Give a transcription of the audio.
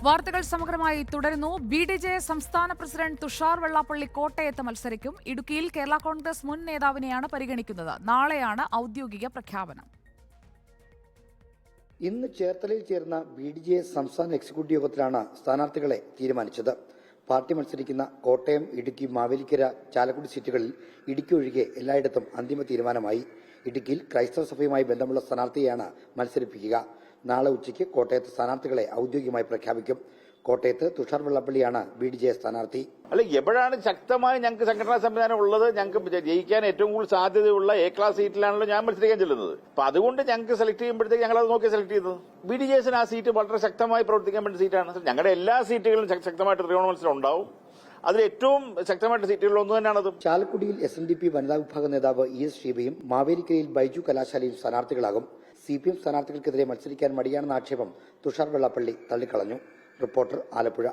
വാർത്തകൾ സമഗ്രമായി തുടരുന്നു. ബി.ഡി.ജെ സംസ്ഥാന പ്രസിഡന്റ് തുഷാർ വെള്ളാപ്പള്ളി കോട്ടയത്ത് മത്സരിക്കും. ഇടുക്കിയിൽ കേരള കോൺഗ്രസ് മുൻ നേതാവിനെയാണ് പരിഗണിക്കുന്നത്. നാളെയാണ് ഔദ്യോഗിക പ്രഖ്യാപനം. ഇന്ന് ചേർത്തലയിൽ ചേർന്ന ബി.ഡി.ജെ സംസ്ഥാന എക്സിക്യൂട്ടീവ് യോഗത്തിലാണ് സ്ഥാനാർത്ഥികളെ തീരുമാനിച്ചത്. പാർട്ടി മത്സരിക്കുന്ന കോട്ടയം, ഇടുക്കി, മാവേലിക്കര, ചാലക്കുടി സീറ്റുകളിൽ ഇടുക്കി ഒഴികെ എല്ലായിടത്തും അന്തിമ തീരുമാനമായി. ഇടുക്കിയിൽ ക്രൈസ്തവ സഭയുമായി ബന്ധമുള്ള സ്ഥാനാർത്ഥിയെയാണ് മത്സരിപ്പിക്കുക. നാളെ ഉച്ചയ്ക്ക് കോട്ടയത്ത് സ്ഥാനാർത്ഥികളെ ഔദ്യോഗികമായി പ്രഖ്യാപിക്കും. കോട്ടയത്ത് തുഷാർ വെള്ളാപ്പള്ളിയാണ് ബി.ഡി.ജെ സ്ഥാനാർത്ഥി. അല്ല, എവിടെയാണ് ശക്തമായി ഞങ്ങൾക്ക് സംഘടനാ സംവിധാനം ഉള്ളത്, ഞങ്ങൾക്ക് ജയിക്കാൻ ഏറ്റവും കൂടുതൽ സാധ്യതയുള്ള എ ക്ലാസ് സീറ്റിലാണല്ലോ ഞാൻ മത്സരിക്കാൻ ചെല്ലുന്നത്. അപ്പൊ അതുകൊണ്ട് ഞങ്ങൾക്ക് സെലക്ട് ചെയ്യുമ്പോഴത്തേക്ക് ഞങ്ങൾ അത് നോക്കി സെലക്ട് ചെയ്തത്. ബി.ഡി.ജെസിന് ആ സീറ്റ് വളരെ ശക്തമായി പ്രവർത്തിക്കാൻ വേണ്ട സീറ്റാണ്. ഞങ്ങളുടെ എല്ലാ സീറ്റുകളിലും ശക്തമായിട്ട് ത്രികോണ മത്സരം ഉണ്ടാവും. അതിൽ ഏറ്റവും ശക്തമായിട്ട് സീറ്റുകളിൽ ഒന്ന് തന്നെയാണത്. ചാലക്കുടിയിൽ SNDP വനിതാ വിഭാഗം നേതാവ് ES ഷീബയും മാവേലിക്കരയിൽ ബൈജു കലാശാലയും സ്ഥാനാർത്ഥികളാകും. CPM സ്ഥാനാർത്ഥികൾക്കെതിരെ മത്സരിക്കാൻ മടിയാണെന്ന ആക്ഷേപം തുഷാർ വെള്ളാപ്പള്ളി തള്ളിക്കളഞ്ഞു. റിപ്പോർട്ടർ, ആലപ്പുഴ.